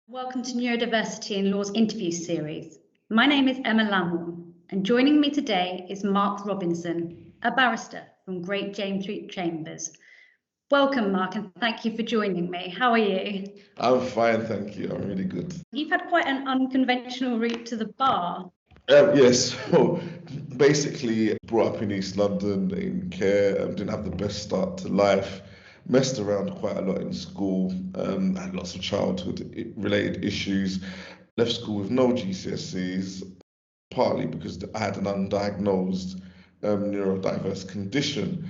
Welcome to Neurodiversity in Law's interview series. My name is Emma Lamorne, and joining me today is Mark Robinson, a barrister from Great James Street Chambers. Welcome, Mark, and thank you for joining me. How are you? I'm fine, thank you. I'm really good. You've had quite an unconventional route to the bar. Yes, so basically brought up in East London in care, didn't have the best start to life, messed around quite a lot in school, had lots of childhood related issues, left school with no GCSEs, partly because I had an undiagnosed neurodiverse condition.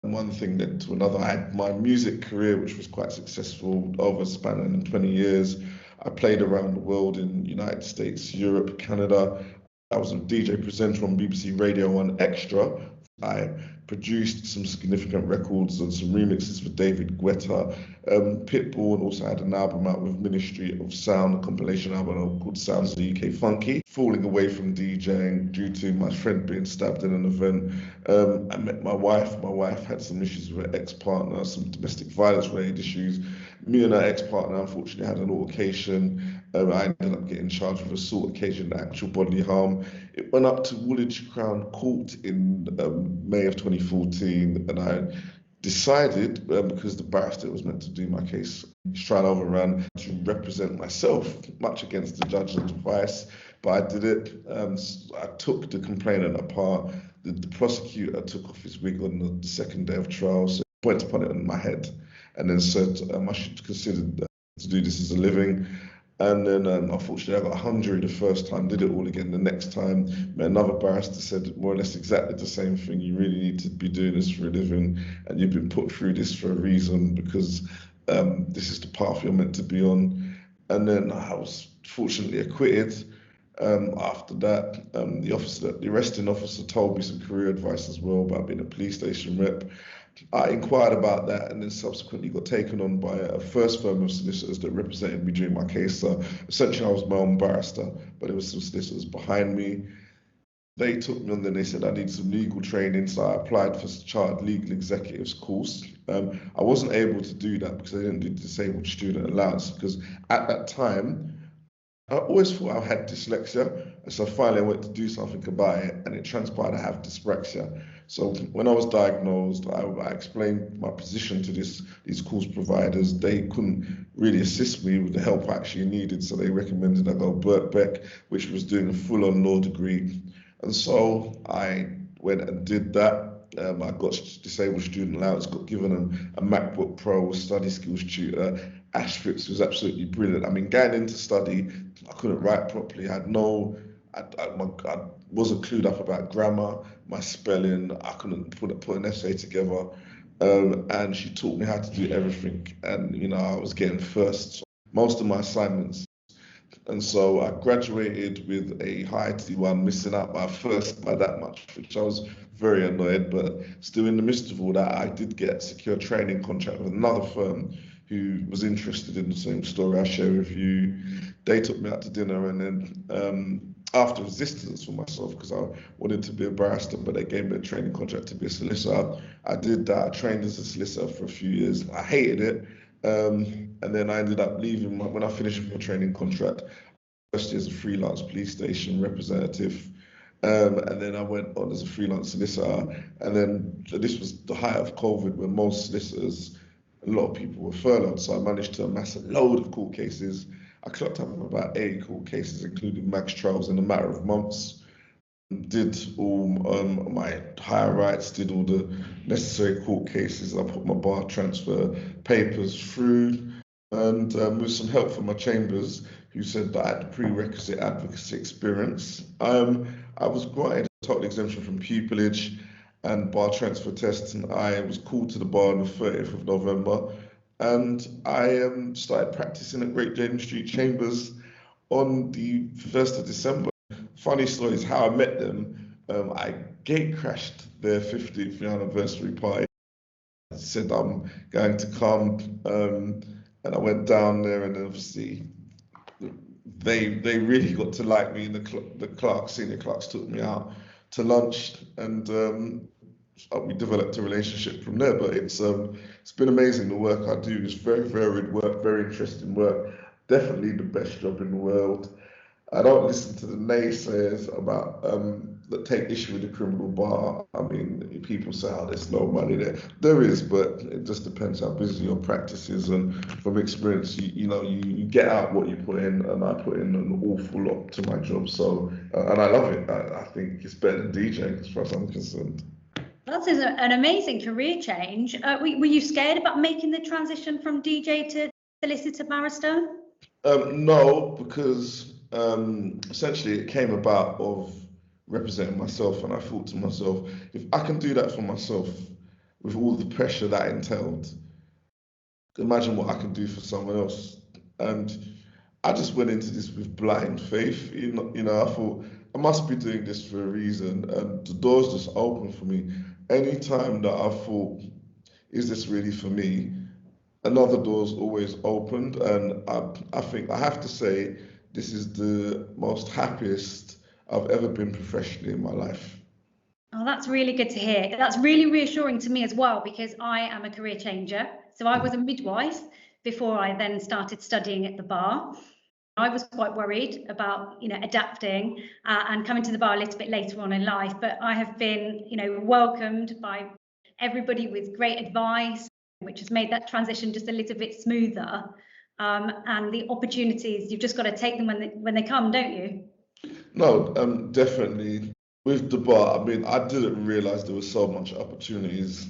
And one thing led to another. I had my music career, which was quite successful over a span of 20 years. I played around the world in United States, Europe, Canada. I was a DJ presenter on BBC Radio 1 Extra. I produced some significant records and some remixes for David Guetta, Pitbull, and also had an album out with Ministry of Sound, a compilation album called Sounds of the UK Funky. Falling away from DJing due to my friend being stabbed in an event. I met my wife. My wife had some issues with her ex-partner, some domestic violence related issues. Me and her ex-partner unfortunately had an altercation. I ended up getting charged with assault occasioned actual bodily harm. It went up to Woolwich Crown Court in May of 2014, and I decided, because the barrister was meant to do my case, trial overrun, to represent myself, much against the judge's advice, but I did it. I took the complainant apart. The prosecutor took off his wig on the second day of trial, so I went to put it on my head, and then said I should consider to do this as a living. And then unfortunately I got a 100 the first time, did it all again the next time. Met another barrister, said more or less exactly the same thing. You really need to be doing this for a living, and you've been put through this for a reason, because this is the path you're meant to be on. And then I was fortunately acquitted. After that, the arresting officer told me some career advice as well about being a police station rep. I inquired about that and then subsequently got taken on by a first firm of solicitors that represented me during my case. So essentially I was my own barrister, but there was some solicitors behind me. They took me on, then they said I need some legal training, so I applied for Chartered Legal Executives course. I wasn't able to do that because I didn't do disabled student allowance, because at that time, I always thought I had dyslexia, so finally I went to do something about it, and it transpired I have dyspraxia. So when I was diagnosed, I explained my position to these course providers. They couldn't really assist me with the help I actually needed, so they recommended I go Birkbeck, which was doing a full-on law degree. And so I went and did that. I got disabled student allowance, got given a MacBook Pro, study skills tutor. Ashfix was absolutely brilliant. I mean, going into study, I couldn't write properly. I wasn't clued up about grammar, my spelling. I couldn't put an essay together. And she taught me how to do everything. And, I was getting first most of my assignments. And so I graduated with a high T1, missing out by first by that much, which I was very annoyed. But still, in the midst of all that, I did get a secure training contract with another firm who was interested in the same story I share with you. They took me out to dinner, and then after resistance for myself, because I wanted to be a barrister, but they gave me a training contract to be a solicitor. I did that. I trained as a solicitor for a few years. I hated it. And then I ended up leaving when I finished my training contract. First year as a freelance police station representative. And then I went on as a freelance solicitor. And then this was the height of COVID, when most solicitors, a lot of people were furloughed. So I managed to amass a load of court cases. I clocked up about 80 court cases, including max trials, in a matter of months. Did all my higher rights, did all the necessary court cases. I put my bar transfer papers through, and with some help from my chambers, who said that I had the prerequisite advocacy experience. I was granted a total exemption from pupillage and bar transfer tests, and I was called to the bar on the 30th of November, and I started practicing at Great James Street Chambers on the 1st of December. Funny story is how I met them. I gate crashed their 50th anniversary party. I said I'm going to come, and I went down there, and obviously they really got to like me. The senior clerks took me out to lunch, and we developed a relationship from there. But it's been amazing. The work I do is very varied work, very interesting work. definitely the best job in the world. I don't listen to the naysayers about that take issue with the criminal bar. I mean, people say, "Oh, there's no money there." There is, but it just depends how busy your practice is. And from experience, you get out what you put in, and I put in an awful lot to my job. So, and I love it. I think it's better than DJing as far as I'm concerned. That is an amazing career change. Were you scared about making the transition from DJ to solicitor barrister? No, because essentially it came about of representing myself, and I thought to myself, if I can do that for myself with all the pressure that entailed, imagine what I can do for someone else. And I just went into this with blind faith. I thought I must be doing this for a reason, and the doors just opened for me. Anytime that I thought, is this really for me? Another door's always opened, and I think I have to say this is the most happiest I've ever been professionally in my life. Oh, that's really good to hear. That's really reassuring to me as well, because I am a career changer. So I was a midwife before I then started studying at the bar. I was quite worried about, adapting and coming to the bar a little bit later on in life, but I have been, welcomed by everybody with great advice, which has made that transition just a little bit smoother. And the opportunities, you've just got to take them when they come, don't you? No, definitely. With the bar, I mean, I didn't realize there was so much opportunities.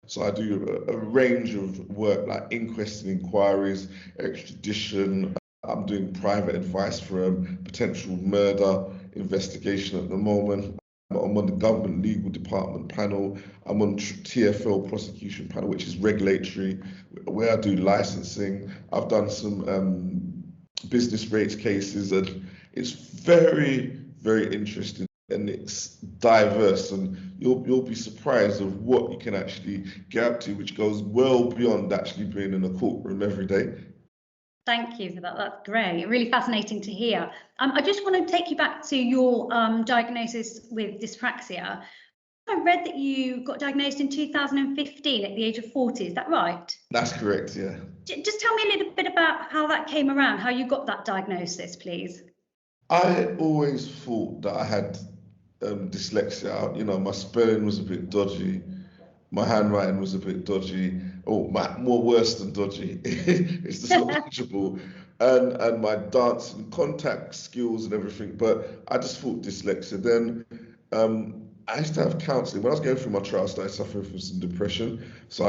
So I do a range of work like inquests and inquiries, extradition. I'm doing private advice for a potential murder investigation at the moment. I'm on the government legal department panel. I'm on TFL prosecution panel, which is regulatory, where I do licensing. I've done some business rates cases, and it's very, very interesting, and it's diverse, and you'll be surprised of what you can actually get up to, which goes well beyond actually being in a courtroom every day. Thank you for that. That's great. Really fascinating to hear. I just want to take you back to your diagnosis with dyspraxia. I read that you got diagnosed in 2015 at the age of 40. Is that right? That's correct, yeah. Just tell me a little bit about how that came around, how you got that diagnosis, please. I always thought that I had dyslexia. My spelling was a bit dodgy. My handwriting was a bit dodgy. Oh, more worse than dodgy. It's just not legible. And my dancing contact skills and everything. But I just thought dyslexia. Then I used to have counselling. When I was going through my trial, I started suffering from some depression. So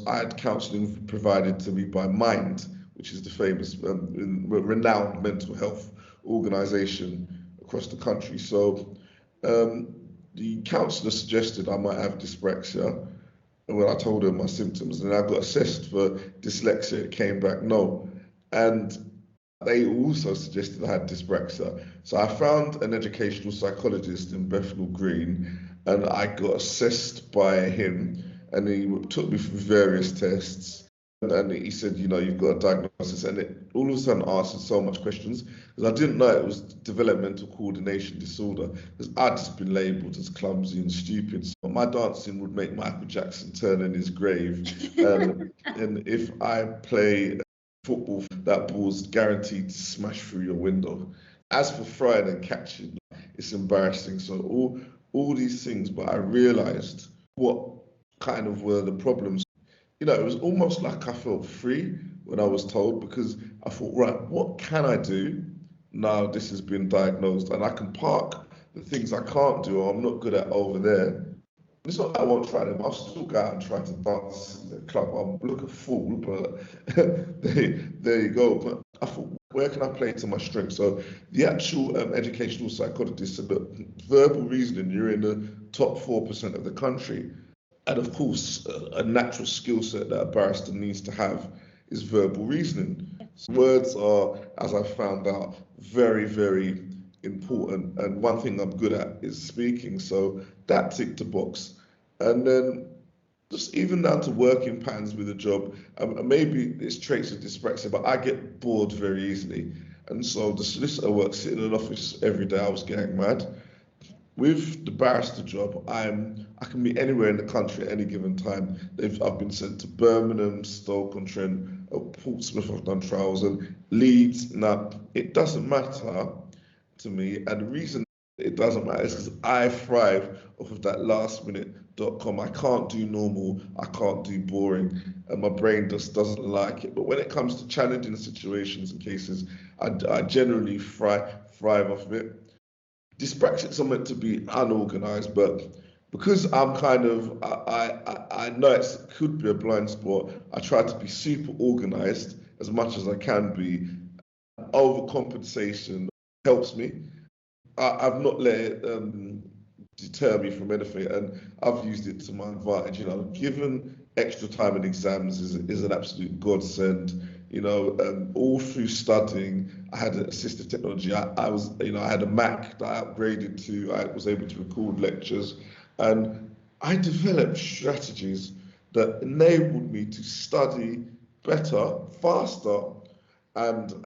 I had counselling provided to me by Mind, which is the famous, renowned mental health organisation across the country. So the counsellor suggested I might have dyspraxia. And when I told her my symptoms, and I got assessed for dyslexia, it came back no. And they also suggested I had dyspraxia. So I found an educational psychologist in Bethnal Green, and I got assessed by him, and he took me through various tests. And he said, you've got a diagnosis, and it all of a sudden answered so much questions, because I didn't know it was developmental coordination disorder, because I'd just been labelled as clumsy and stupid. So my dancing would make Michael Jackson turn in his grave. And if I play football, that ball's guaranteed to smash through your window. As for throwing and catching, it's embarrassing. So all these things, but I realised what kind of were the problems. It was almost like I felt free when I was told, because I thought, right, what can I do now this has been diagnosed? And I can park the things I can't do or I'm not good at over there. It's not that I won't try them. I'll still go out and try to dance in the club. I'll look a fool, but there you go. But I thought, where can I play to my strength? So the actual educational psychologist said, look, verbal reasoning, you're in the top 4% of the country. And of course, a natural skill set that a barrister needs to have is verbal reasoning. So words are, as I found out, very, very important. And one thing I'm good at is speaking. So that ticked the box. And then just even down to working patterns with a job, maybe it's traits of dyspraxia, but I get bored very easily. And so the solicitor work, sitting in an office every day, I was getting mad. With the barrister job, I can be anywhere in the country at any given time. I've been sent to Birmingham, Stoke-on-Trent, Portsmouth. I've done trials, and Leeds. Now it doesn't matter to me, and the reason it doesn't matter is because I thrive off of that lastminute.com. I can't do normal, I can't do boring, and my brain just doesn't like it. But when it comes to challenging situations and cases, I generally thrive off of it. Dyspraxics are meant to be unorganized, but because I'm kind of, I know it could be a blind spot, I try to be super organized as much as I can be. Overcompensation helps me. I've not let it deter me from anything, and I've used it to my advantage. Given extra time in exams is an absolute godsend. All through studying, I had assistive technology. I had a Mac that I upgraded to. I was able to record lectures, and I developed strategies that enabled me to study better, faster, and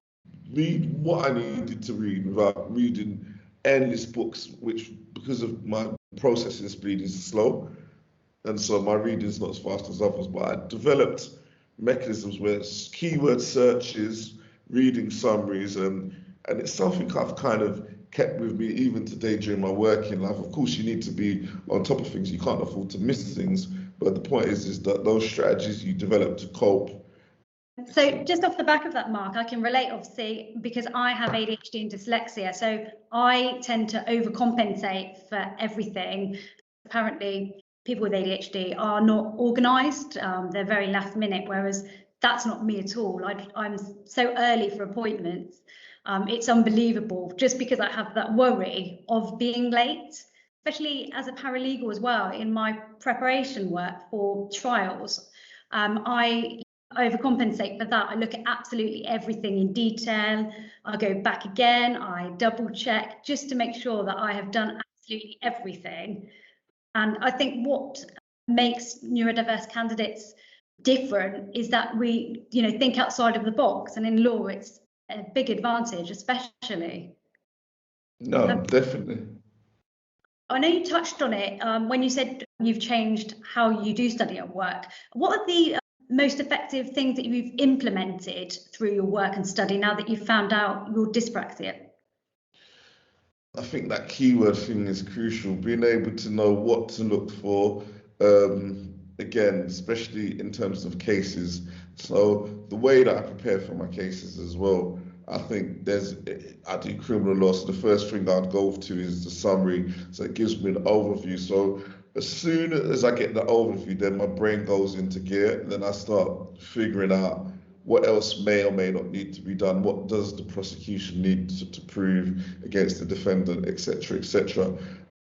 read what I needed to read without reading endless books, which, because of my processing speed, is slow, and so my reading is not as fast as others. But I developed mechanisms where it's keyword searches, reading summaries, and it's something I've kind of kept with me even today during my working life. Of course, you need to be on top of things. You can't afford to miss things. But the point is that those strategies you develop to cope. So just off the back of that, Mark, I can relate, obviously, because I have ADHD and dyslexia. So I tend to overcompensate for everything. Apparently, people with ADHD are not organised. They're very last minute, whereas that's not me at all. I'm so early for appointments. It's unbelievable, just because I have that worry of being late, especially as a paralegal as well. In my preparation work for trials, I overcompensate for that. I look at absolutely everything in detail. I go back again, I double check just to make sure that I have done absolutely everything. And I think what makes neurodiverse candidates different is that we, think outside of the box, and in law it's a big advantage, especially. No, definitely. I know you touched on it when you said you've changed how you do study at work. What are the most effective things that you've implemented through your work and study now that you've found out your dyspraxia? I think that keyword thing is crucial, being able to know what to look for, again, especially in terms of cases. So the way that I prepare for my cases as well, I think I do criminal law, so the first thing I'd go to is the summary, so it gives me an overview. So as soon as I get the overview, then my brain goes into gear, and then I start figuring out what else may or may not need to be done, what does the prosecution need to prove against the defendant, etc., etc.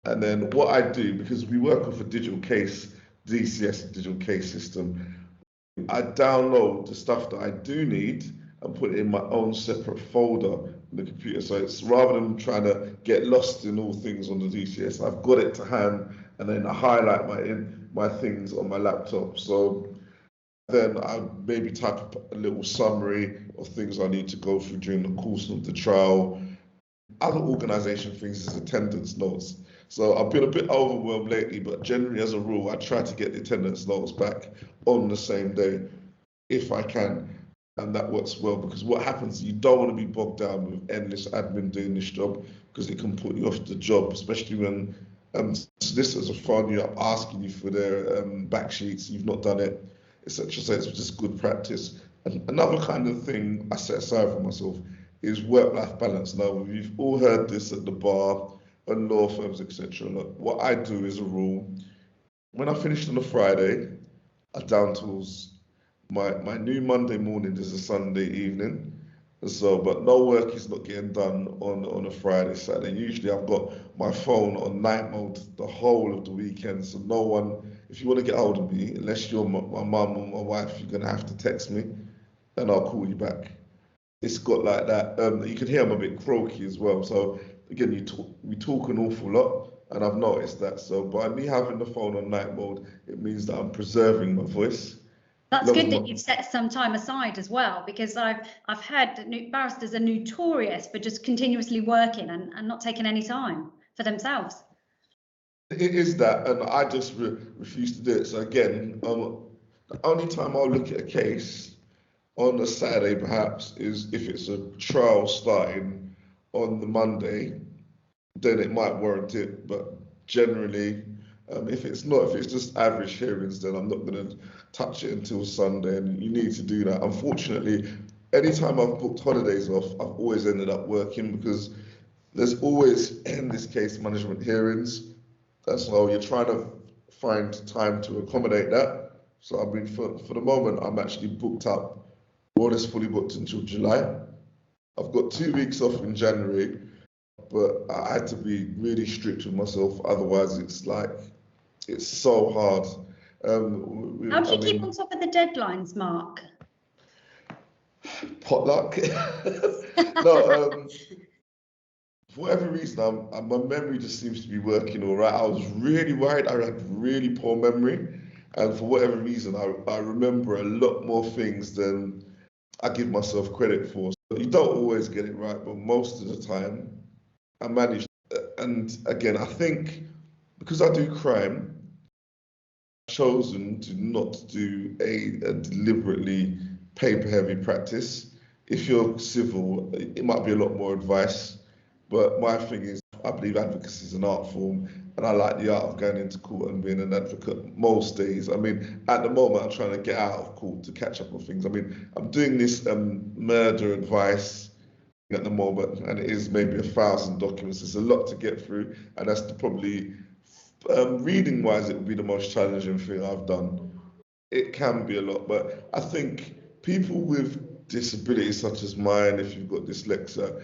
And then what I do, because we work with a digital case, DCS, digital case system, I download the stuff that I do need and put it in my own separate folder in the computer. So it's rather than trying to get lost in all things on the DCS, I've got it to hand, and then I highlight my things on my laptop. So then I maybe type up a little summary of things I need to go through during the course of the trial. Other organisation things is attendance notes. So I've been a bit overwhelmed lately, but generally as a rule, I try to get the attendance notes back on the same day if I can. And that works well, because what happens, you don't want to be bogged down with endless admin doing this job, because it can put you off the job, especially when solicitors are phoning you up asking you for their back sheets, you've not done it, etc. So it's just good practice. And another kind of thing I set aside for myself is work-life balance. Now, we've all heard this at the bar and law firms, etc. Look, what I do as a rule, when I finish on a Friday, I down tools. My new Monday morning is a Sunday evening. So, but no work is not getting done on a Friday, Saturday. Usually I've got my phone on night mode the whole of the weekend. So no one, if you want to get hold of me, unless you're my mum or my wife, you're going to have to text me and I'll call you back. It's got like that. You can hear I'm a bit croaky as well. So again, we talk an awful lot, and I've noticed that. So by me having the phone on night mode, it means that I'm preserving my voice. That's good that you've set some time aside as well, because I've heard that barristers are notorious for just continuously working and not taking any time for themselves. It is that, and I just refuse to do it. So again, the only time I'll look at a case on a Saturday perhaps is if it's a trial starting on the Monday, then it might warrant it. But generally, if it's not, if it's just average hearings, then I'm not going to touch it until Sunday. And you need to do that. Unfortunately, anytime I've booked holidays off, I've always ended up working because there's always, in this case, management hearings. So you're trying to find time to accommodate that. So I mean, for the moment, I'm actually booked up, more or less fully booked until July. I've got 2 weeks off in January, but I had to be really strict with myself. Otherwise, it's so hard. How do you keep on top of the deadlines, Mark? Potluck. No, for whatever reason, my memory just seems to be working all right. I was really worried. I had really poor memory. And for whatever reason, I remember a lot more things than I give myself credit for. So you don't always get it right, but most of the time, I manage. And again, I think because I do crime, I've chosen to not do a deliberately paper-heavy practice. If you're civil, it might be a lot more advice. But my thing is, I believe advocacy is an art form, and I like the art of going into court and being an advocate most days. I mean, at the moment, I'm trying to get out of court to catch up on things. I mean, I'm doing this murder advice at the moment, and it is maybe 1,000 documents. It's a lot to get through, and that's probably, reading-wise, it would be the most challenging thing I've done. It can be a lot, but I think people with disabilities such as mine, if you've got dyslexia,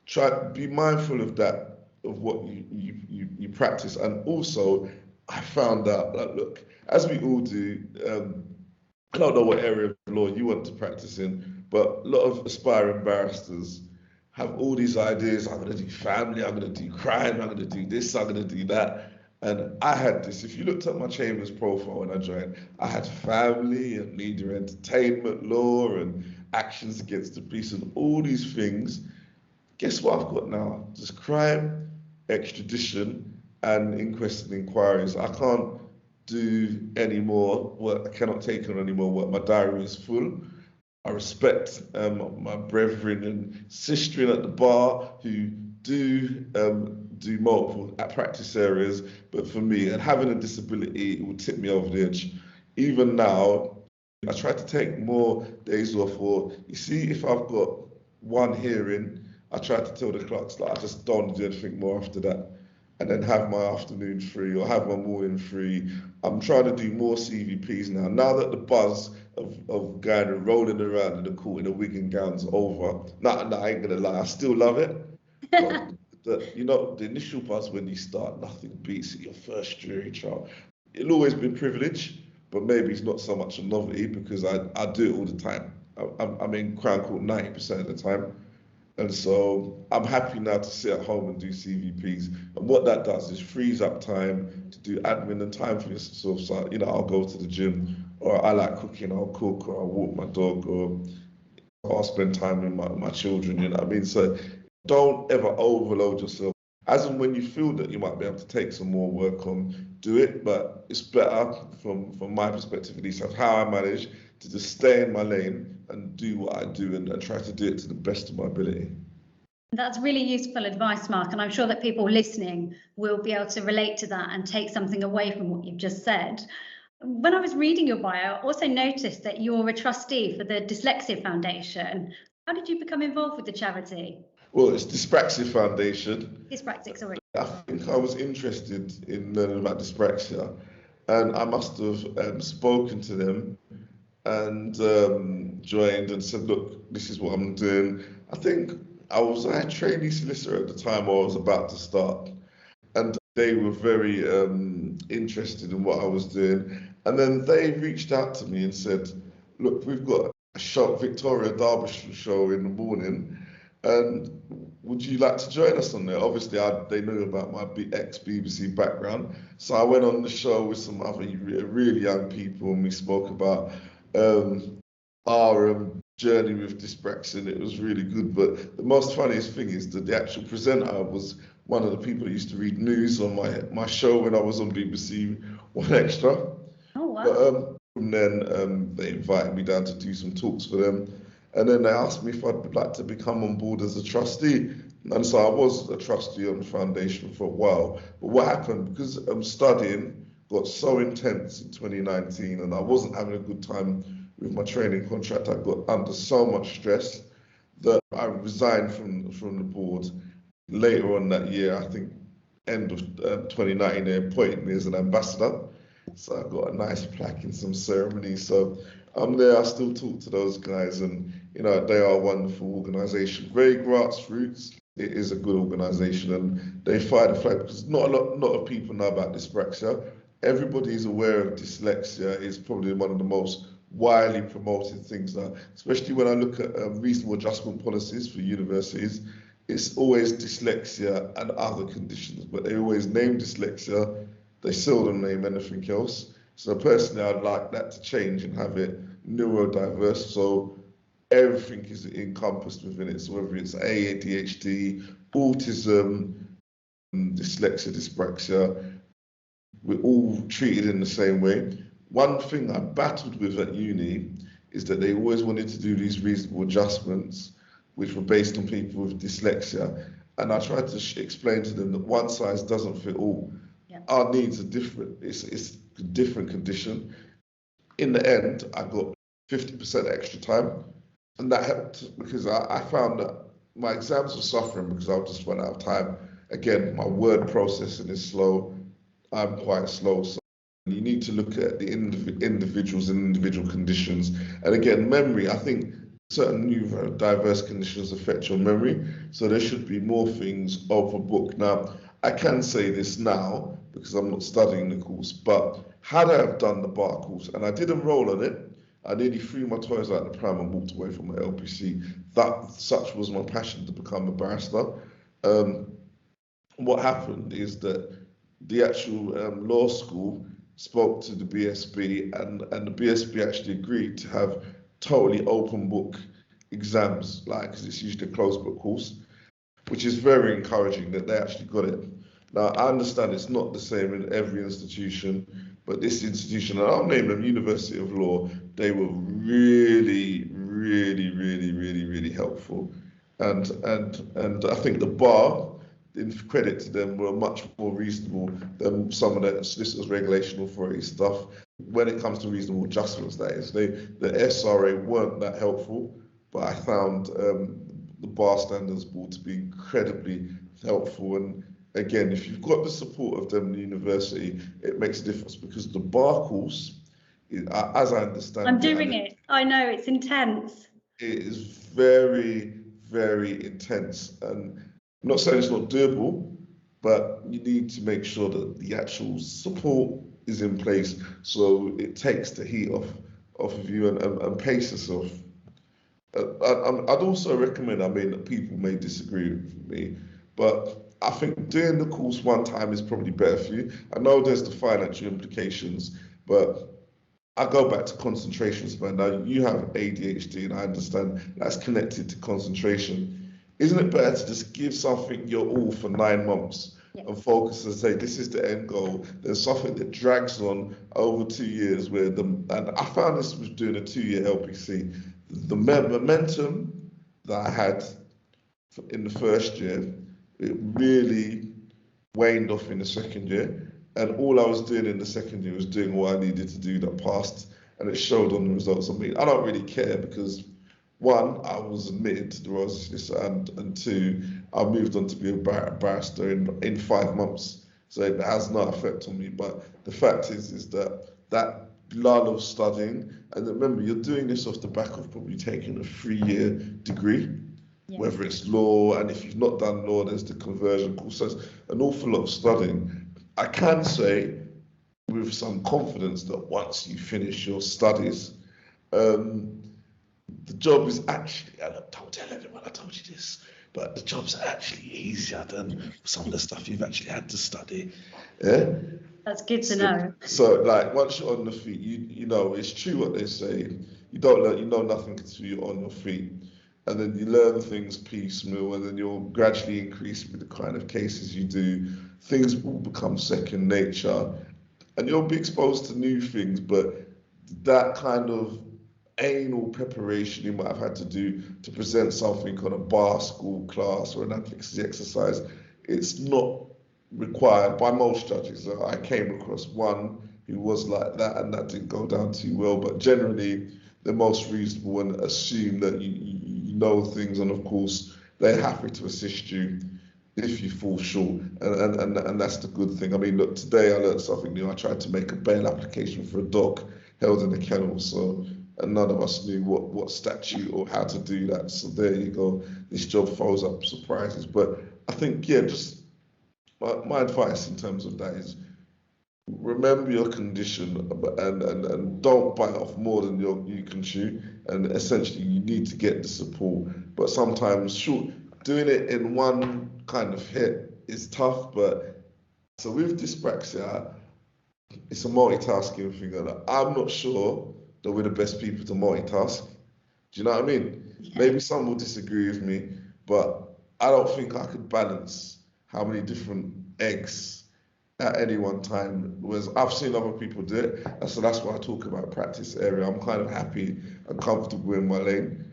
try to be mindful of that, of what you practice. And also, I found out that, look, as we all do, I don't know what area of law you want to practice in, but a lot of aspiring barristers have all these ideas. I'm going to do family, I'm going to do crime, I'm going to do this, I'm going to do that. And I had this. If you looked at my Chambers profile when I joined, I had family and media entertainment law and actions against the police and all these things. Guess what I've got now? Just crime, extradition, and inquests and inquiries. I can't do any more work. I cannot take on any more work. My diary is full. I respect my brethren and sistren at the bar who do multiple practice areas, but for me, and having a disability, it will tip me over the edge. Even now, I try to take more days off, or you see, if I've got one hearing, I try to tell the clerks that I just don't do anything more after that, and then have my afternoon free or have my morning free. I'm trying to do more CVPs now. Now that the buzz of going and rolling around in the court in a wig and gown's over, I ain't gonna lie, I still love it. But the initial buzz when you start, nothing beats it, your first jury trial. It'll always be a privilege, but maybe it's not so much a novelty because I do it all the time. I'm in Crown Court 90% of the time. And so I'm happy now to sit at home and do CVPs. And what that does is frees up time to do admin and time for yourself. So, I'll go to the gym, or I like cooking, I'll cook, or I'll walk my dog, or I'll spend time with my children, you know what I mean? So don't ever overload yourself. As and when you feel that you might be able to take some more work on, do it. But it's better, from my perspective at least, of how I manage to just stay in my lane and do what I do and try to do it to the best of my ability. That's really useful advice, Mark, and I'm sure that people listening will be able to relate to that and take something away from what you've just said. When I was reading your bio, I also noticed that you're a trustee for the Dyslexia Foundation. How did you become involved with the charity? Well, it's Dyspraxia Foundation. Dyspraxia, sorry. I think I was interested in learning about dyspraxia, and I must have spoken to them and joined and said, look, this is what I'm doing. I think I was a trainee solicitor at the time, or I was about to start, and they were very interested in what I was doing. And then they reached out to me and said, look, we've got a show, Victoria Derbyshire show in the morning, and would you like to join us on there? Obviously, they knew about my ex-BBC background, so I went on the show with some other really young people, and we spoke about our journey with dyspraxia, and it was really good. But the most funniest thing is that the actual presenter was one of the people that used to read news on my show when I was on BBC One Extra. Oh, wow. But from then, they invited me down to do some talks for them. And then they asked me if I'd like to become on board as a trustee. And so I was a trustee on the foundation for a while. But what happened, because studying got so intense in 2019 and I wasn't having a good time with my training contract, I got under so much stress that I resigned from the board. Later on that year, I think end of 2019, they appointed me as an ambassador. So I got a nice plaque in some ceremony. So I'm there, I still talk to those guys, and you know, they are a wonderful organisation, very grassroots. It is a good organisation, and they fly the flag because not a lot of people know about dyspraxia. Everybody's aware of dyslexia. It's probably one of the most widely promoted things now, especially when I look at reasonable adjustment policies for universities. It's always dyslexia and other conditions, but they always name dyslexia. They seldom name anything else. So personally, I'd like that to change and have it neurodiverse, so everything is encompassed within it. So whether it's ADHD, autism, dyslexia, dyspraxia, we're all treated in the same way. One thing I battled with at uni is that they always wanted to do these reasonable adjustments, which were based on people with dyslexia. And I tried to explain to them that one size doesn't fit all. Yep. Our needs are different. It's a different condition. In the end, I got 50% extra time. And that helped because I found that my exams were suffering because I just run out of time. Again, my word processing is slow. I'm quite slow. So you need to look at the individuals and individual conditions. And again, memory, I think certain neurodiverse conditions affect your memory. So there should be more things of a book. Now, I can say this now because I'm not studying the course, but had I have done the bar course, and I did enroll on it, I nearly threw my toys out the pram and walked away from my LPC. Such was my passion to become a barrister. What happened is that the actual law school spoke to the BSB, and the BSB actually agreed to have totally open book exams, like, because it's usually a closed book course, which is very encouraging that they actually got it. Now, I understand it's not the same in every institution, but this institution, and I'll name them University of Law, they were really, really, really, really, really helpful. And I think the bar, in credit to them, were much more reasonable than some of the Solicitors Regulation Authority stuff. When it comes to reasonable adjustments, that is, the SRA weren't that helpful, but I found the Bar Standards Board to be incredibly helpful. And again, if you've got the support of them in the university, it makes a difference because the bar course, as I understand I'm doing it. I know, it's intense. It is very, very intense. And I'm not saying it's not doable, but you need to make sure that the actual support is in place so it takes the heat off of you and pace yourself. I'd also recommend, I mean, people may disagree with me, but I think doing the course one time is probably better for you. I know there's the financial implications, but I go back to concentration span. Now, you have ADHD, and I understand that's connected to concentration. Isn't it better to just give something your all for 9 months and focus and say, this is the end goal, than something that drags on over 2 years and I found this with doing a 2-year LPC. The momentum that I had in the first year, it really waned off in the second year. And all I was doing in the second year was doing what I needed to do that passed, and it showed on the results. I mean, I don't really care because, one, I was admitted to the Royal Solicitor, and two, I moved on to be a barrister in 5 months. So it has no effect on me. But the fact is that lull of studying, and remember, you're doing this off the back of probably taking a 3-year degree, whether it's law, and if you've not done law, there's the conversion course. So it's an awful lot of studying. I can say with some confidence that once you finish your studies, the job is actually, and don't tell anyone I told you this, but the job's actually easier than some of the stuff you've actually had to study. Yeah? That's good to know. So, like, once you're on the feet, you know, it's true what they say. You don't learn, you know nothing until you're on your feet. and then you learn things piecemeal, and then you'll gradually increase with the kind of cases you do. Things will become second nature, and you'll be exposed to new things, but that kind of anal preparation you might have had to do to present something on a bar school class or an advocacy exercise, it's not required by most judges. I came across one who was like that, and that didn't go down too well, but generally the most reasonable and assume that you know things, and of course they're happy to assist you if you fall short, and that's the good thing. I mean, look, today I learned something new. I tried to make a bail application for a dog held in a kennel, so and none of us knew what statute or how to do that. So there you go. This job throws up surprises, but I think just my advice in terms of that is remember your condition, and don't bite off more than you can chew. And essentially, you need to get the support. But sometimes, doing it in one kind of hit is tough. But so with dyspraxia, it's a multitasking thing, and I'm not sure that we're the best people to multitask. Do you know what I mean? Yeah. Maybe some will disagree with me, but I don't think I could balance how many different eggs at any one time. Whereas I've seen other people do it, and so that's why I talk about practice area. I'm kind of happy and comfortable in my lane.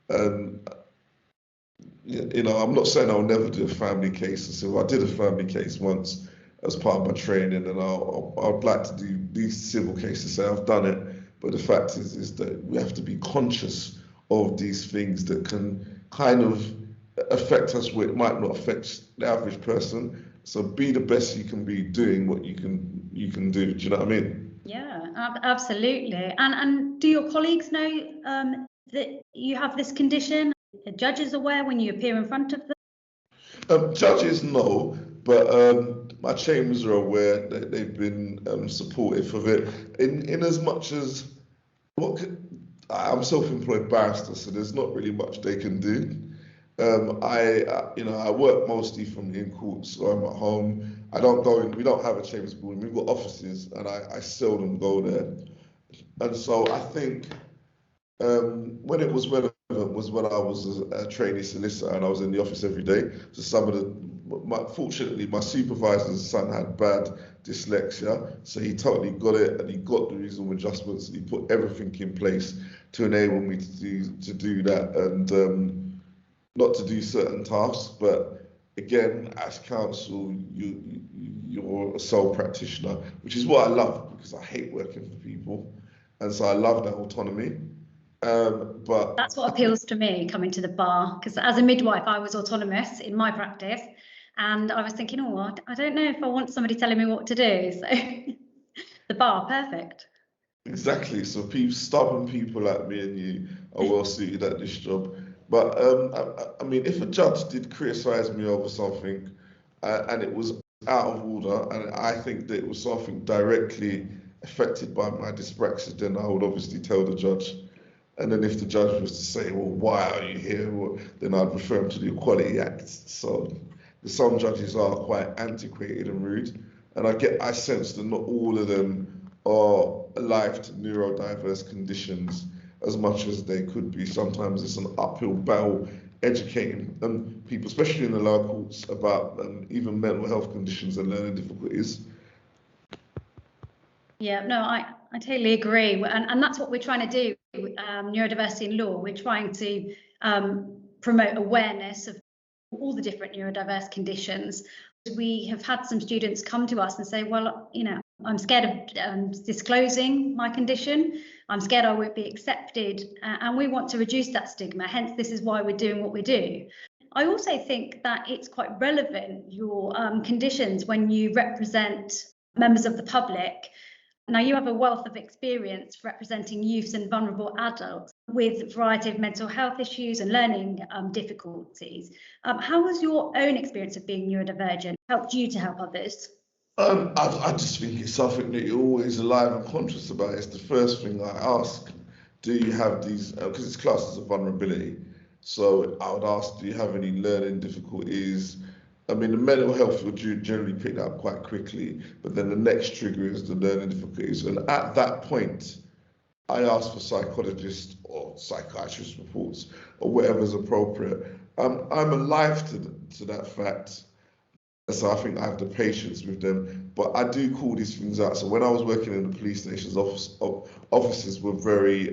And I'm not saying I'll never do a family case. And so I did a family case once as part of my training, and I'd like to do these civil cases. So I've done it, but the fact is that we have to be conscious of these things that can kind of affect us where it might not affect the average person. So be the best you can be doing what you can do. Do you know what I mean? Yeah, absolutely. And do your colleagues know that you have this condition? Are judges aware when you appear in front of them? Judges know, but my chambers are aware that they've been supportive of it. In as much as I'm self-employed barrister, so there's not really much they can do. I work mostly from in courts, or I'm at home. I don't go in. We don't have a chambers building. We've got offices, and I seldom go there. And so I think when it was relevant was when I was a trainee solicitor and I was in the office every day. So fortunately, my supervisor's son had bad dyslexia, so he totally got it, and he got the reasonable adjustments, and he put everything in place to enable me to do that, and not to do certain tasks. But again, as counsel, you're a sole practitioner, which is what I love, because I hate working for people, and so I love that autonomy. But that's what appeals to me coming to the bar, because as a midwife, I was autonomous in my practice, and I was thinking, I don't know if I want somebody telling me what to do. So the bar, perfect. Exactly. So stubborn people like me and you are well suited at this job. But I mean, if a judge did criticise me over something, and it was out of order, and I think that it was something directly affected by my dyspraxia, then I would obviously tell the judge. And then if the judge was to say, well, why are you here? Well, then I'd refer him to the Equality Act. So some judges are quite antiquated and rude. And I sense that not all of them are alive to neurodiverse conditions as much as they could be. Sometimes it's an uphill battle educating people, especially in the lower courts, about even mental health conditions and learning difficulties. Yeah, no, I totally agree. And that's what we're trying to do, neurodiversity in law. We're trying to promote awareness of all the different neurodiverse conditions. We have had some students come to us and say, well, I'm scared of disclosing my condition. I'm scared I won't be accepted. And we want to reduce that stigma. Hence, this is why we're doing what we do. I also think that it's quite relevant, your conditions, when you represent members of the public. Now, you have a wealth of experience representing youths and vulnerable adults with a variety of mental health issues and learning difficulties. How has your own experience of being neurodivergent helped you to help others? I just think it's something that you're always alive and conscious about. It's the first thing I ask. Do you have these, because it's classed as a vulnerability. So I would ask, do you have any learning difficulties? I mean, the mental health will generally pick up quite quickly, but then the next trigger is the learning difficulties. And at that point, I ask for psychologist or psychiatrist reports or whatever's appropriate. I'm alive to that fact. So I think I have the patience with them, but I do call these things out. So when I was working in the police stations, officers were very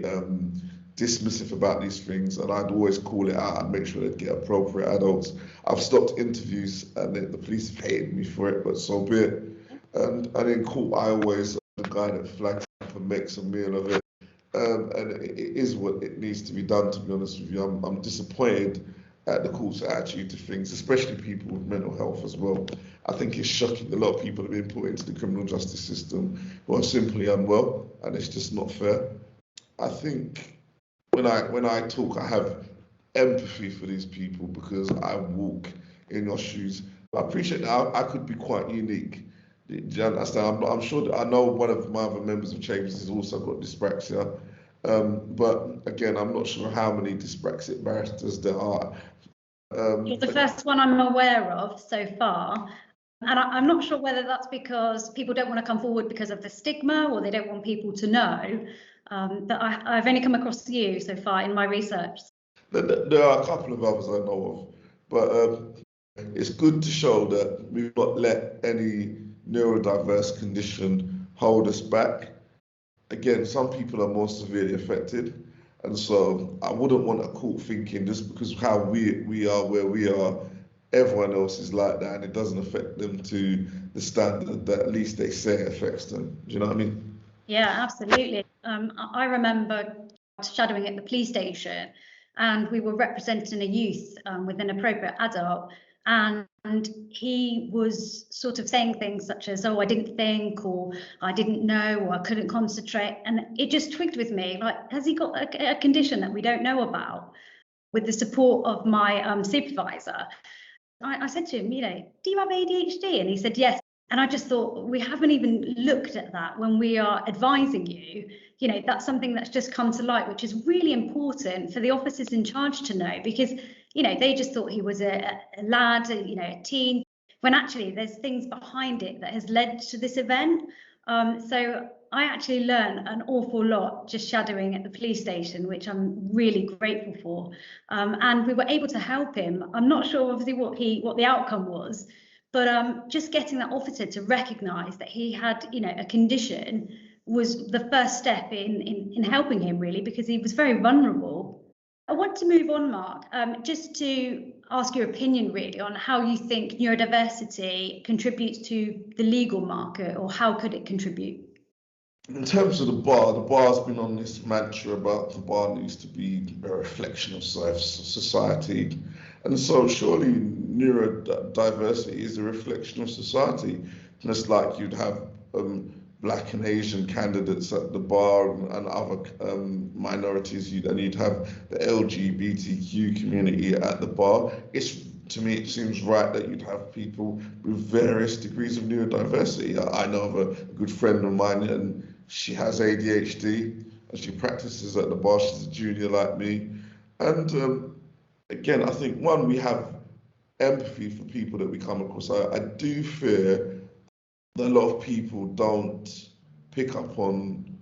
dismissive about these things, and I'd always call it out and make sure they'd get appropriate adults. I've stopped interviews, and the police have hated me for it, but so be it. And in court, I always the guy that flags up and makes a meal of it. And it is what it needs to be done, to be honest with you. I'm disappointed at the court's attitude to things, especially people with mental health as well. I think it's shocking. A lot of people have been put into the criminal justice system who are simply unwell, and it's just not fair. I think when I talk, I have empathy for these people because I walk in your shoes. I appreciate that I could be quite unique. Do you understand? I'm sure that I know one of my other members of Chambers has also got dyspraxia. But again, I'm not sure how many dyspraxic barristers there are. You're the first one I'm aware of so far. And I'm not sure whether that's because people don't want to come forward because of the stigma or they don't want people to know. But I've only come across you so far in my research. There are a couple of others I know of. But it's good to show that we've not let any neurodiverse condition hold us back. Again, some people are more severely affected, and so I wouldn't want a court thinking just because how we are where we are, everyone else is like that, and it doesn't affect them to the standard that at least they say it affects them. Do you know what I mean? Yeah, absolutely. I remember shadowing at the police station, and we were representing a youth with an appropriate adult, and he was sort of saying things such as, oh, I didn't think, or I didn't know, or I couldn't concentrate. And it just twigged with me, like, has he got a condition that we don't know about? With the support of my supervisor, I said to him, do you have ADHD? And he said, yes. And I just thought, we haven't even looked at that when we are advising you. That's something that's just come to light, which is really important for the officers in charge to know, because, they just thought he was a lad, a teen, when actually there's things behind it that has led to this event. So I actually learned an awful lot just shadowing at the police station, which I'm really grateful for. And we were able to help him. I'm not sure obviously what the outcome was, but just getting that officer to recognise that he had, a condition was the first step in helping him, really, because he was very vulnerable. I want to move on, Mark, just to ask your opinion, really, on how you think neurodiversity contributes to the legal market, or how could it contribute? In terms of the bar's been on this mantra about the bar needs to be a reflection of society. And so surely neurodiversity is a reflection of society. Just like you'd have Black and Asian candidates at the bar and other minorities, and you'd have the LGBTQ community at the bar. To me, it seems right that you'd have people with various degrees of neurodiversity. I know of a good friend of mine, and she has ADHD, and she practices at the bar. She's a junior like me. And again, I think, one, we have empathy for people that we come across. I do fear that a lot of people don't pick up on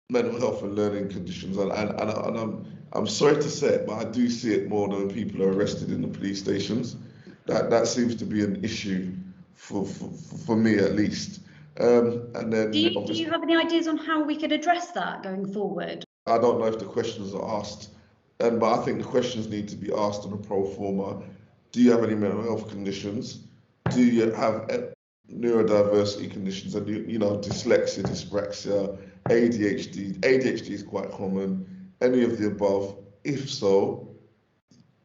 mental health and learning conditions, and I'm sorry to say it, but I do see it more than when people are arrested in the police stations. That seems to be an issue for me, at least. And then do you have any ideas on how we could address that going forward? I don't know if the questions are asked, but I think the questions need to be asked on a pro forma. Do you have any mental health conditions? Do you have neurodiversity conditions? And dyslexia, dyspraxia, ADHD. ADHD is quite common. Any of the above? If so,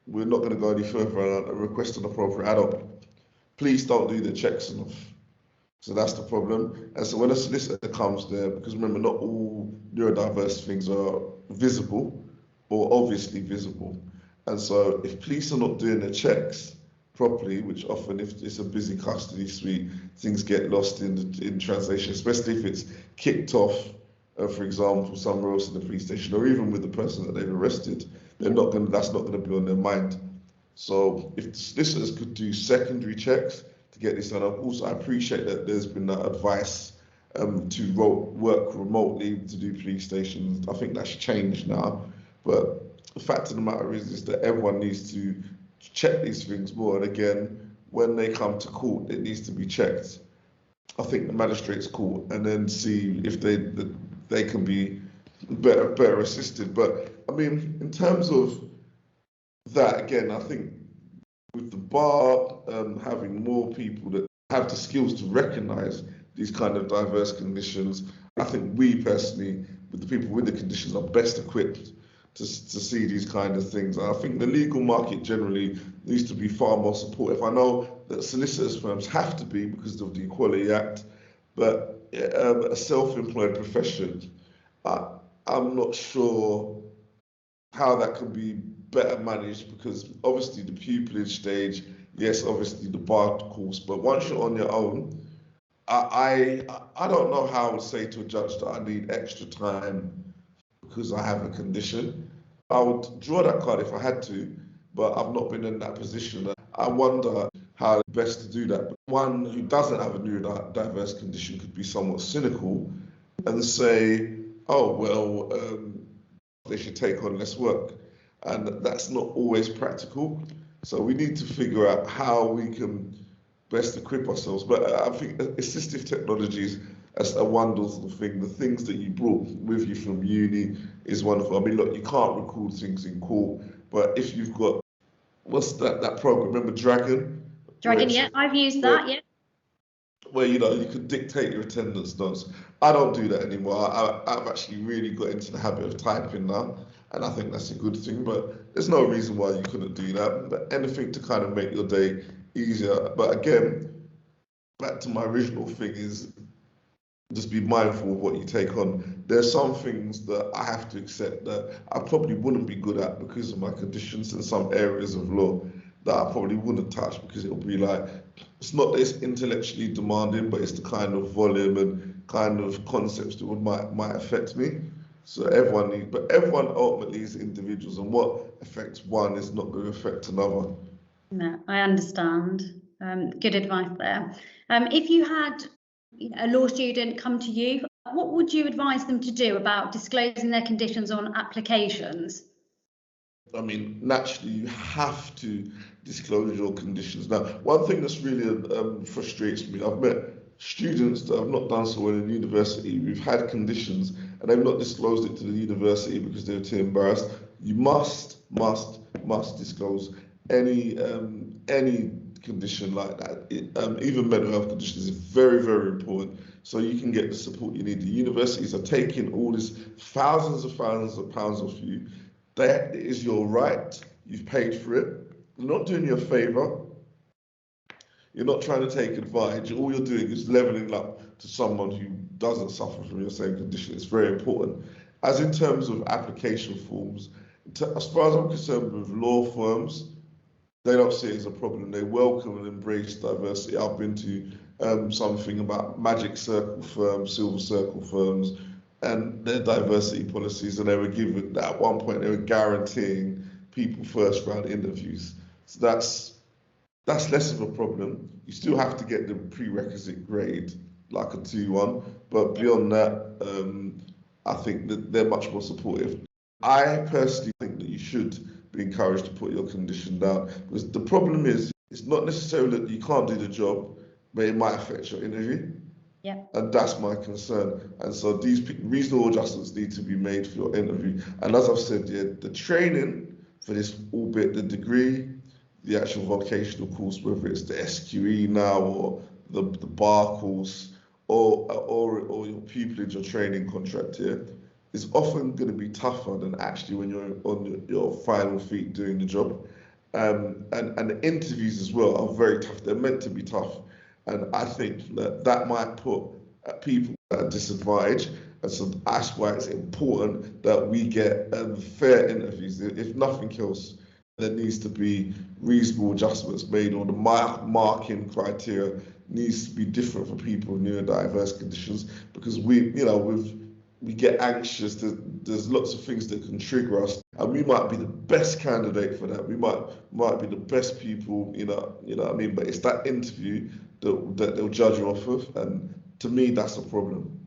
we're not going to go any further on a request an appropriate adult. Please don't do the checks enough. So that's the problem. And so when a solicitor comes there, because remember, not all neurodiverse things are visible or obviously visible. And so if police are not doing their checks properly, which often, if it's a busy custody suite, things get lost in translation, especially if it's kicked off, for example, somewhere else in the police station, or even with the person that they've arrested, that's not going to be on their mind. So if the solicitors could do secondary checks to get this done. Also, I appreciate that there's been that advice work remotely to do police stations. I think that's changed now. But the fact of the matter is that everyone needs to check these things more. And again, when they come to court, it needs to be checked. I think the magistrates court, and then see if they can be better assisted. But I mean, in terms of that, again, I think with the bar having more people that have the skills to recognise these kind of diverse conditions, I think we personally, with the people with the conditions, are best equipped to see these kind of things. And I think the legal market generally needs to be far more supportive. I know that solicitors firms have to be because of the Equality Act, but a self-employed profession, I'm not sure how that can be better managed, because obviously the pupillage stage, yes, obviously the bar course, but once you're on your own, I don't know how I would say to a judge that I need extra time because I have a condition. I would draw that card if I had to, but I've not been in that position. I wonder how best to do that. But one who doesn't have a neurodiverse condition could be somewhat cynical and say, oh, well, they should take on less work. And that's not always practical. So we need to figure out how we can best equip ourselves. But I think assistive technologies as a wonderful thing. The things that you brought with you from uni is wonderful. I mean, look, you can't record things in court, but if you've got, what's that program? Remember Dragon? Dragon, yeah, I've used that, yeah. Where you could dictate your attendance notes. I don't do that anymore. I've actually really got into the habit of typing now, and I think that's a good thing. But there's no reason why you couldn't do that. But anything to kind of make your day easier. But again, back to my original thing is just be mindful of what you take on. There's some things that I have to accept that I probably wouldn't be good at because of my conditions in some areas of law that I probably wouldn't touch, because it'll be like, it's not that it's intellectually demanding, but it's the kind of volume and kind of concepts that might affect me. So everyone ultimately is individuals, and what affects one is not going to affect another. No, I understand. Good advice there. If you had a law student come to you, what would you advise them to do about disclosing their conditions on applications? I mean, naturally, you have to disclose your conditions. Now, one thing that's really frustrates me, I've met students that have not done so well in university, who've had conditions, and they've not disclosed it to the university because they're too embarrassed. You must disclose any condition like that. Even mental health conditions is very, very important, so you can get the support you need. The universities are taking all these thousands of pounds off you. That is your right. You've paid for it. You're not doing you a favour. You're not trying to take advantage. All you're doing is levelling up to someone who doesn't suffer from your same condition. It's very important. As in terms of application forms, as far as I'm concerned with law firms, they don't see it as a problem. They welcome and embrace diversity. I've been to something about Magic Circle firms, Silver Circle firms, and their diversity policies, and they were given, at one point, they were guaranteeing people first round interviews. So that's less of a problem. You still have to get the prerequisite grade, like a 2-1, but beyond that, I think that they're much more supportive. I personally think that you should be encouraged to put your condition down, because the problem is, it's not necessarily that you can't do the job, but it might affect your interview. Yeah. And that's my concern. And so these reasonable adjustments need to be made for your interview. And as I've said, the training for this, albeit the degree, the actual vocational course, whether it's the SQE now or the bar course or your pupillage or training contract here, is often going to be tougher than actually when you're on your final feet doing the job. And the interviews as well are very tough. They're meant to be tough. And I think that might put people at a disadvantage. And so that's why it's important that we get fair interviews. If nothing else, there needs to be reasonable adjustments made, or the marking criteria needs to be different for people with neurodiverse conditions, because we get anxious. There's lots of things that can trigger us, and we might be the best candidate for that. We might be the best people, you know what I mean? But it's that interview that they'll judge you off of, and to me, that's a problem.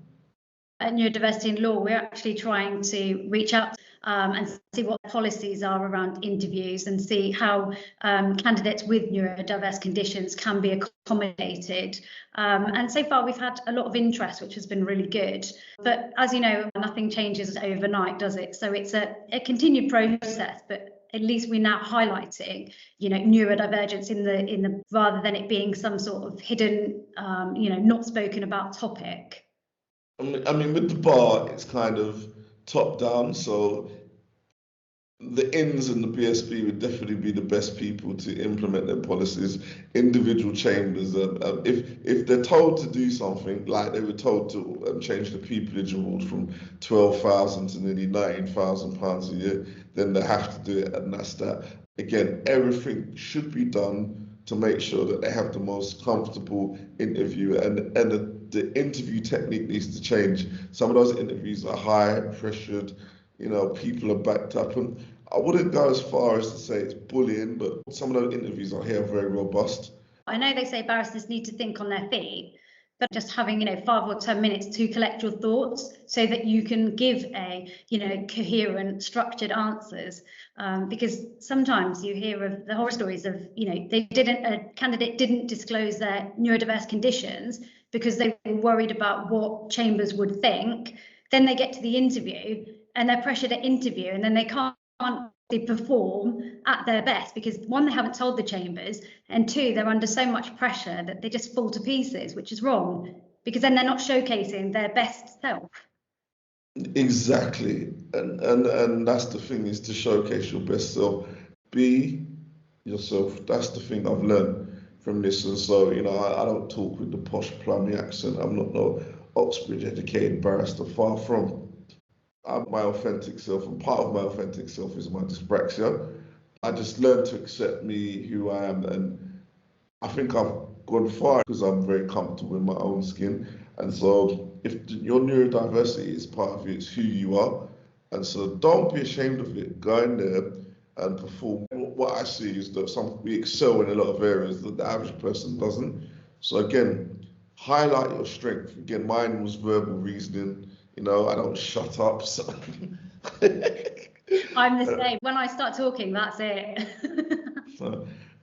At Neurodiversity in Law, we're actually trying to reach out and see what policies are around interviews and see how candidates with neurodiverse conditions can be accommodated. And so far, we've had a lot of interest, which has been really good. But as you know, nothing changes overnight, does it? So it's a continued process, but at least we're now highlighting, neurodivergence in the rather than it being some sort of hidden, not spoken about topic. I mean, with the bar, it's kind of top down. So the INS and the BSB would definitely be the best people to implement their policies. Individual chambers, if they're told to do something, like they were told to change the pupillage award from 12,000 to nearly 19,000 pounds a year, then they have to do it, and that's that. Again, everything should be done to make sure that they have the most comfortable interview, and the interview technique needs to change. Some of those interviews are high pressured, people are backed up, and I wouldn't go as far as to say it's bullying, but some of those interviews I hear are very robust. I know they say barristers need to think on their feet, but just having 5 or 10 minutes to collect your thoughts so that you can give a coherent, structured answers, because sometimes you hear of the horror stories of a candidate didn't disclose their neurodiverse conditions because they were worried about what chambers would think. Then they get to the interview and they're pressured to interview, and then they can't perform at their best because, one, they haven't told the chambers, and two, they're under so much pressure that they just fall to pieces, which is wrong, because then they're not showcasing their best self. Exactly, and that's the thing, is to showcase your best self, be yourself. That's the thing I've learned from this. And so I don't talk with the posh plummy accent. I'm not no Oxbridge educated barrister, far from. I'm my authentic self, and part of my authentic self is my dyspraxia. I just learned to accept me, who I am, and I think I've gone far because I'm very comfortable in my own skin. And so if your neurodiversity is part of you, it's who you are. And so don't be ashamed of it. Go in there and perform. What I see is that we excel in a lot of areas that the average person doesn't. So again, highlight your strength. Again, mine was verbal reasoning. I don't shut up. So. I'm the same. When I start talking, that's it.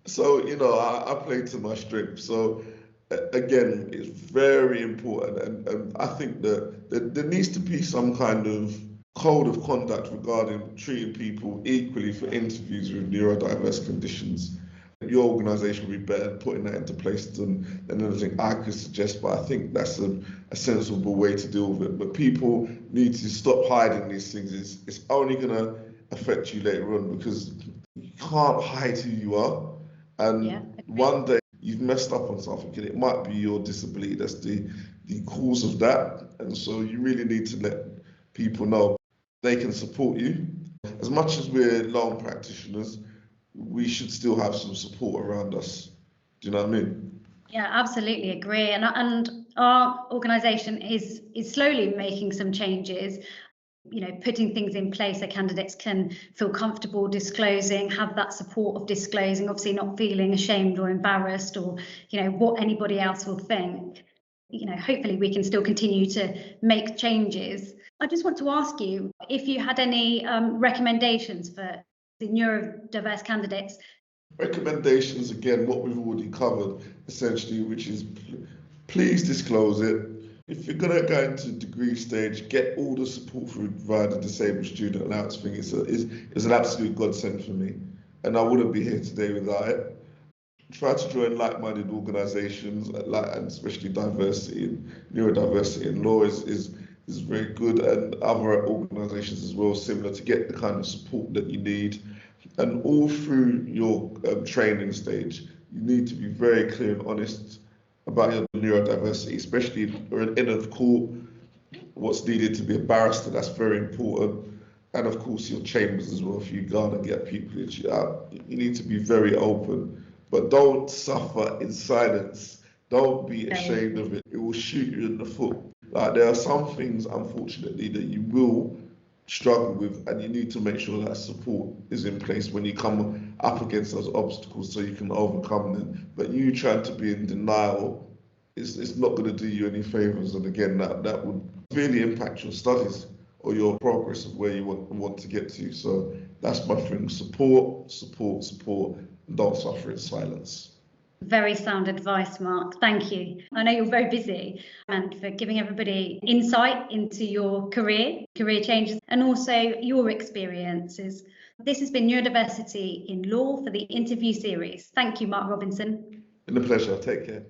So I play to my strength. So again, it's very important, and I think that there needs to be some kind of code of conduct regarding treating people equally for interviews with neurodiverse conditions. Your organisation would be better at putting that into place than anything I could suggest, but I think that's a sensible way to deal with it. But people need to stop hiding these things. It's only going to affect you later on, because you can't hide who you are. And one day you've messed up on something, and it might be your disability that's the cause of that. And so you really need to let people know they can support you. As much as we're lone practitioners, we should still have some support around us. Do you know what I mean? Yeah, absolutely agree. And our organisation is slowly making some changes, putting things in place so candidates can feel comfortable disclosing, have that support of disclosing, obviously not feeling ashamed or embarrassed or, what anybody else will think. Hopefully we can still continue to make changes. I just want to ask you if you had any recommendations for the neurodiverse candidates. Recommendations, again, what we've already covered, essentially, which is please disclose it. If you're going to go into degree stage, get all the support via the disabled student allowance thing. It's an absolute godsend for me, and I wouldn't be here today without it. Try to join like-minded organisations, and especially diversity and neurodiversity in law is very good, and other organisations as well, similar, to get the kind of support that you need. And all through your training stage, you need to be very clear and honest about your neurodiversity, especially if you're in a court, what's needed to be a barrister, that's very important. And of course your chambers as well, if you go and get people out, you need to be very open, but don't suffer in silence. Don't be ashamed of it. It will shoot you in the foot. Like, there are some things, unfortunately, that you will struggle with, and you need to make sure that support is in place when you come up against those obstacles so you can overcome them. But you trying to be in denial it's not going to do you any favours. And again, that would really impact your studies or your progress of where you want to get to. So that's my thing: support, support, support, and don't suffer in silence. Very sound advice, Mark. Thank you. I know you're very busy, and for giving everybody insight into your career changes, and also your experiences. This has been Neurodiversity in Law for the interview series. Thank you, Mark Robinson. Been a pleasure. Take care.